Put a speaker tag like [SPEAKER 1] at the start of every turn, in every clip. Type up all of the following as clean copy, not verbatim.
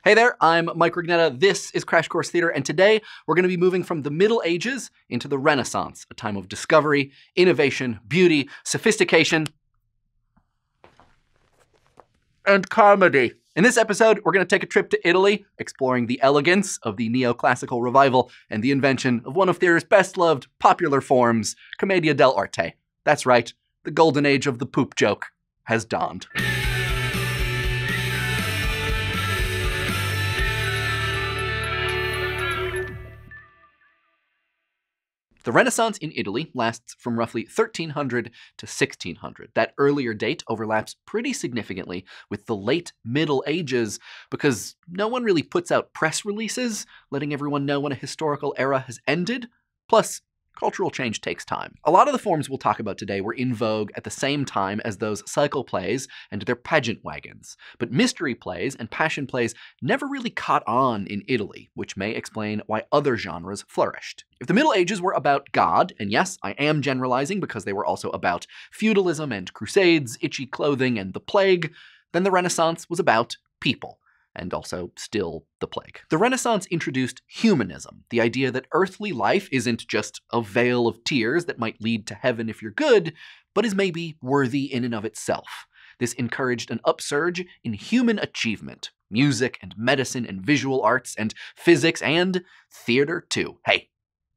[SPEAKER 1] Hey there, I'm Mike Rignetta. This is Crash Course Theater, and today we're going to be moving from the Middle Ages into the Renaissance, a time of discovery, innovation, beauty, sophistication, and comedy. In this episode, we're going to take a trip to Italy, exploring the elegance of the neoclassical revival and the invention of one of theater's best-loved popular forms, Commedia Dell'Arte. That's right, the golden age of the poop joke has dawned. The Renaissance in Italy lasts from roughly 1300 to 1600. That earlier date overlaps pretty significantly with the late Middle Ages because no one really puts out press releases letting everyone know when a historical era has ended. Plus, cultural change takes time. A lot of the forms we'll talk about today were in vogue at the same time as those cycle plays and their pageant wagons. But mystery plays and passion plays never really caught on in Italy, which may explain why other genres flourished. If the Middle Ages were about God, and yes, I am generalizing because they were also about feudalism and crusades, itchy clothing, and the plague, then the Renaissance was about people. And also still the plague. The Renaissance introduced humanism, the idea that earthly life isn't just a veil of tears that might lead to heaven if you're good, but is maybe worthy in and of itself. This encouraged an upsurge in human achievement, music and medicine and visual arts and physics and theater too. Hey,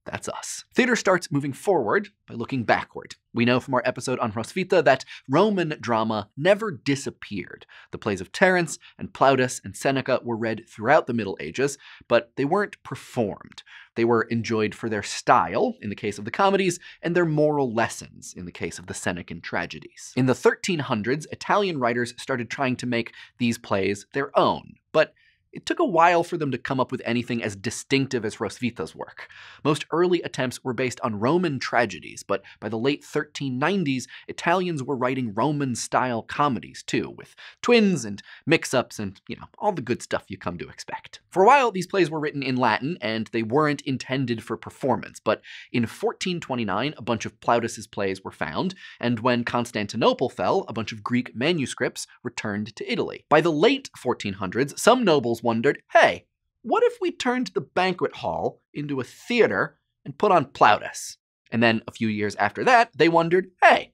[SPEAKER 1] that's us. Theater starts moving forward by looking backward. We know from our episode on Roswitha that Roman drama never disappeared. The plays of Terence and Plautus and Seneca were read throughout the Middle Ages, but they weren't performed. They were enjoyed for their style, in the case of the comedies, and their moral lessons, in the case of the Senecan tragedies. In the 1300s, Italian writers started trying to make these plays their own, but it took a while for them to come up with anything as distinctive as Roswitha's work. Most early attempts were based on Roman tragedies, but by the late 1390s, Italians were writing Roman-style comedies too, with twins and mix-ups and, all the good stuff you come to expect. For a while, these plays were written in Latin, and they weren't intended for performance, but in 1429, a bunch of Plautus's plays were found, and when Constantinople fell, a bunch of Greek manuscripts returned to Italy. By the late 1400s, some nobles wondered, hey, what if we turned the banquet hall into a theater and put on Plautus? And then a few years after that, they wondered, hey,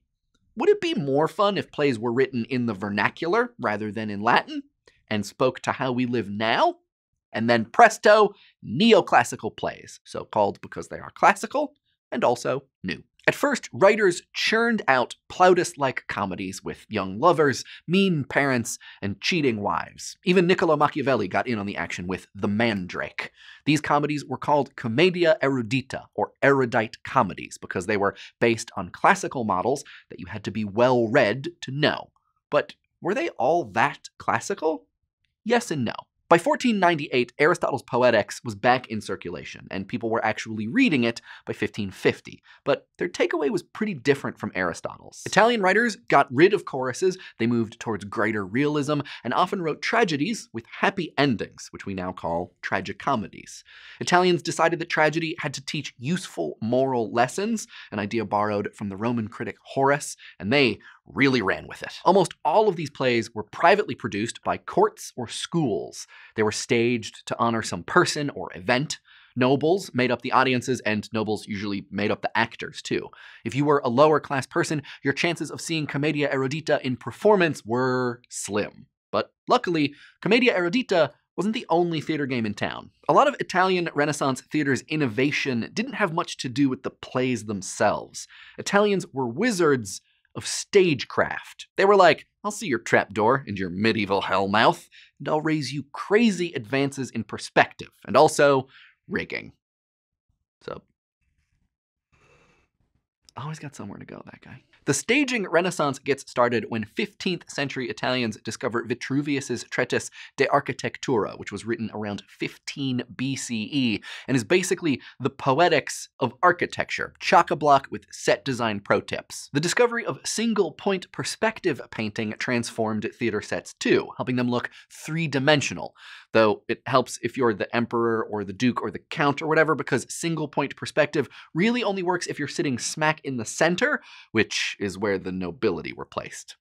[SPEAKER 1] would it be more fun if plays were written in the vernacular rather than in Latin and spoke to how we live now? And then presto, neoclassical plays, so called because they are classical and also new. At first, writers churned out Plautus-like comedies with young lovers, mean parents, and cheating wives. Even Niccolo Machiavelli got in on the action with The Mandrake. These comedies were called Commedia Erudita, or erudite comedies, because they were based on classical models that you had to be well-read to know. But were they all that classical? Yes and no. By 1498, Aristotle's Poetics was back in circulation, and people were actually reading it by 1550. But their takeaway was pretty different from Aristotle's. Italian writers got rid of choruses, they moved towards greater realism, and often wrote tragedies with happy endings, which we now call tragicomedies. Italians decided that tragedy had to teach useful moral lessons, an idea borrowed from the Roman critic Horace, and they really ran with it. Almost all of these plays were privately produced by courts or schools. They were staged to honor some person or event. Nobles made up the audiences, and nobles usually made up the actors too. If you were a lower class person, your chances of seeing Commedia Erudita in performance were slim. But luckily, Commedia Erudita wasn't the only theater game in town. A lot of Italian Renaissance theater's innovation didn't have much to do with the plays themselves. Italians were wizards of stagecraft. They were like, I'll see your trapdoor and your medieval hellmouth, and I'll raise you crazy advances in perspective, and also rigging. So, always got somewhere to go, that guy. The staging renaissance gets started when 15th century Italians discover Vitruvius's treatise De Architectura, which was written around 15 BCE, and is basically the poetics of architecture, chock-a-block with set design pro tips. The discovery of single-point perspective painting transformed theater sets too, helping them look three-dimensional. Though it helps if you're the emperor or the duke or the count or whatever, because single-point perspective really only works if you're sitting smack in the center, which is where the nobility were placed.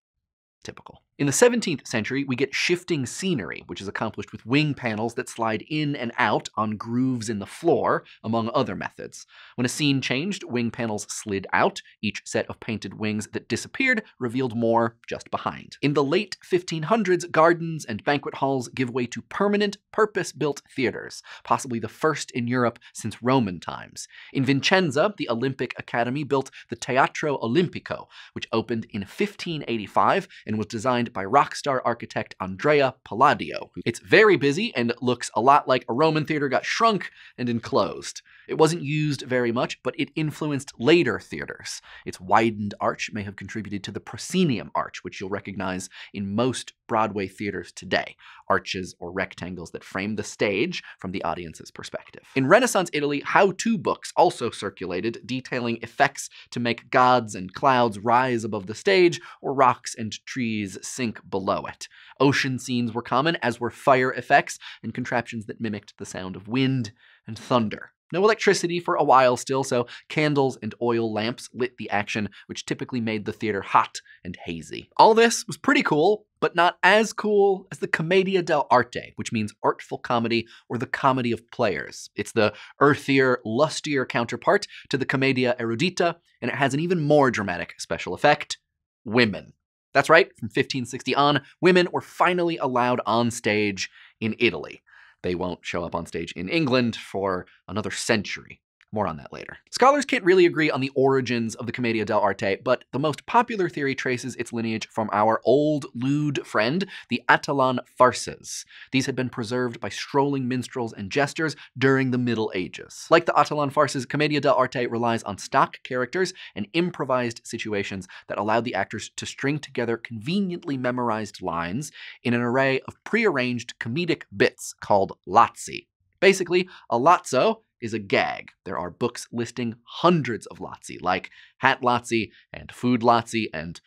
[SPEAKER 1] Typical. In the 17th century, we get shifting scenery, which is accomplished with wing panels that slide in and out on grooves in the floor, among other methods. When a scene changed, wing panels slid out. Each set of painted wings that disappeared revealed more just behind. In the late 1500s, gardens and banquet halls give way to permanent, purpose-built theaters, possibly the first in Europe since Roman times. In Vicenza, the Olympic Academy built the Teatro Olimpico, which opened in 1585 and was designed by rock star architect Andrea Palladio. It's very busy and looks a lot like a Roman theater got shrunk and enclosed. It wasn't used very much, but it influenced later theaters. Its widened arch may have contributed to the proscenium arch, which you'll recognize in most Broadway theaters today, arches or rectangles that frame the stage from the audience's perspective. In Renaissance Italy, how-to books also circulated, detailing effects to make gods and clouds rise above the stage or rocks and trees sink below it. Ocean scenes were common, as were fire effects and contraptions that mimicked the sound of wind and thunder. No electricity for a while still, so candles and oil lamps lit the action, which typically made the theater hot and hazy. All this was pretty cool, but not as cool as the Commedia Dell'Arte, which means artful comedy or the comedy of players. It's the earthier, lustier counterpart to the Commedia Erudita, and it has an even more dramatic special effect: women. That's right, from 1560 on, women were finally allowed on stage in Italy. They won't show up on stage in England for another century. More on that later. Scholars can't really agree on the origins of the Commedia dell'arte, but the most popular theory traces its lineage from our old lewd friend, the Atalan farces. These had been preserved by strolling minstrels and jesters during the Middle Ages. Like the Atalan farces, Commedia dell'arte relies on stock characters and improvised situations that allowed the actors to string together conveniently memorized lines in an array of prearranged comedic bits called lazzi. Basically, a lazzo is a gag. There are books listing hundreds of lazzi, like hat lazzi and food lazzi and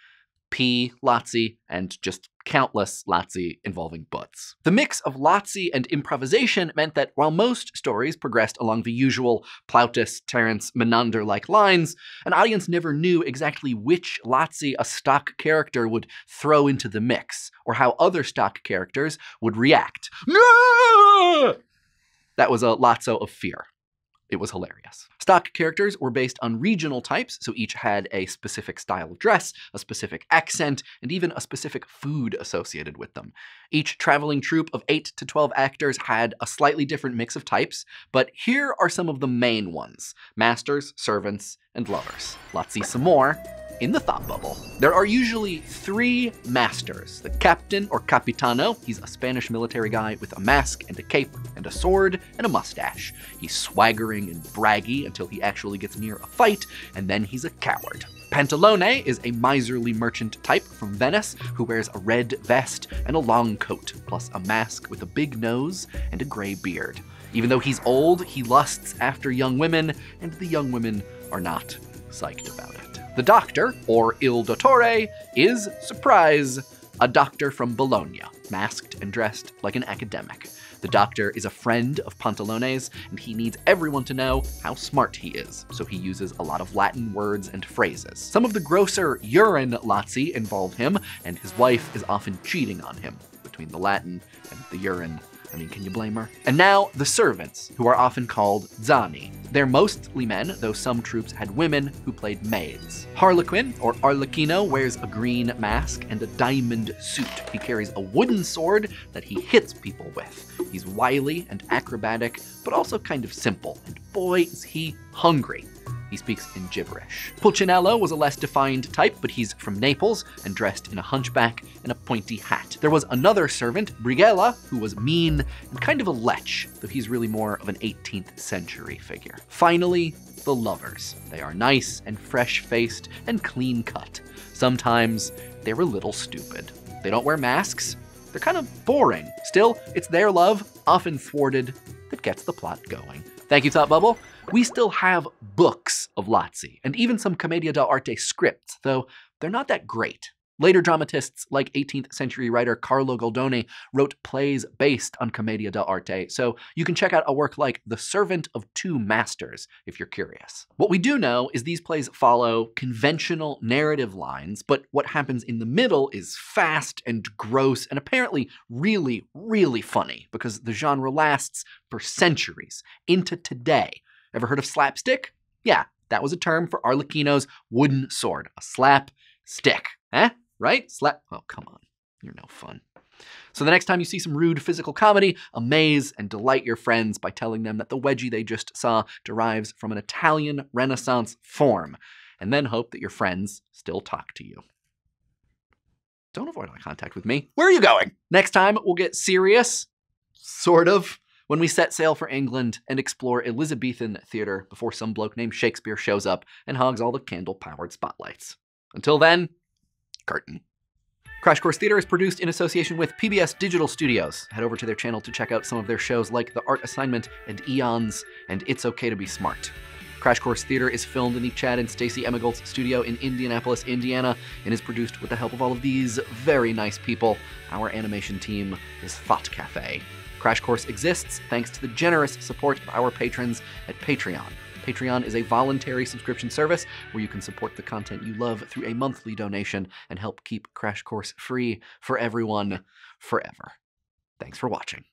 [SPEAKER 1] pea lazzi and just countless lazzi involving butts. The mix of lazzi and improvisation meant that while most stories progressed along the usual Plautus, Terence, Menander-like lines, an audience never knew exactly which lazzi a stock character would throw into the mix, or how other stock characters would react. No! That was a lazzo of fear. It was hilarious. Stock characters were based on regional types, so each had a specific style of dress, a specific accent, and even a specific food associated with them. Each traveling troupe of 8 to 12 actors had a slightly different mix of types, but here are some of the main ones: masters, servants, and lovers. Let's see some more in the thought bubble. There are usually 3 masters: the captain or capitano. He's a Spanish military guy with a mask and a cape and a sword and a mustache. He's swaggering and braggy until he actually gets near a fight, and then he's a coward. Pantalone is a miserly merchant type from Venice who wears a red vest and a long coat, plus a mask with a big nose and a gray beard. Even though he's old, he lusts after young women, and the young women are not psyched about it. The doctor, or il dottore, is, surprise, a doctor from Bologna, masked and dressed like an academic. The doctor is a friend of Pantalone's, and he needs everyone to know how smart he is, so he uses a lot of Latin words and phrases. Some of the grosser urine lazzi involve him, and his wife is often cheating on him. Between the Latin and the urine, I mean, can you blame her? And now, the servants, who are often called zani. They're mostly men, though some troops had women who played maids. Harlequin, or Arlecchino, wears a green mask and a diamond suit. He carries a wooden sword that he hits people with. He's wily and acrobatic, but also kind of simple, and boy, is he hungry. He speaks in gibberish. Pulcinello was a less defined type, but he's from Naples and dressed in a hunchback and a pointy hat. There was another servant, Brighella, who was mean and kind of a lech, though he's really more of an 18th century figure. Finally, the lovers. They are nice and fresh-faced and clean-cut. Sometimes they're a little stupid. They don't wear masks. They're kind of boring. Still, it's their love, often thwarted, that gets the plot going. Thank you, Thought Bubble. We still have books of lazzi, and even some Commedia dell'arte scripts, though they're not that great. Later dramatists like 18th century writer Carlo Goldoni wrote plays based on Commedia dell'Arte, so you can check out a work like The Servant of Two Masters if you're curious. What we do know is these plays follow conventional narrative lines, but what happens in the middle is fast and gross and apparently really, really funny because the genre lasts for centuries into today. Ever heard of slapstick? Yeah, that was a term for Arlecchino's wooden sword. A slap stick. Eh? Right? Oh, come on. You're no fun. So the next time you see some rude physical comedy, amaze and delight your friends by telling them that the wedgie they just saw derives from an Italian Renaissance form, and then hope that your friends still talk to you. Don't avoid eye contact with me. Where are you going? Next time, we'll get serious, sort of, when we set sail for England and explore Elizabethan theater before some bloke named Shakespeare shows up and hogs all the candle-powered spotlights. Until then, curtain. Crash Course Theater is produced in association with PBS Digital Studios. Head over to their channel to check out some of their shows like The Art Assignment and Eons and It's Okay to Be Smart. Crash Course Theater is filmed in the Chad and Stacey Emigold's studio in Indianapolis, Indiana, and is produced with the help of all of these very nice people. Our animation team is Thought Cafe. Crash Course exists thanks to the generous support of our patrons at Patreon. Patreon is a voluntary subscription service where you can support the content you love through a monthly donation and help keep Crash Course free for everyone forever. Thanks for watching.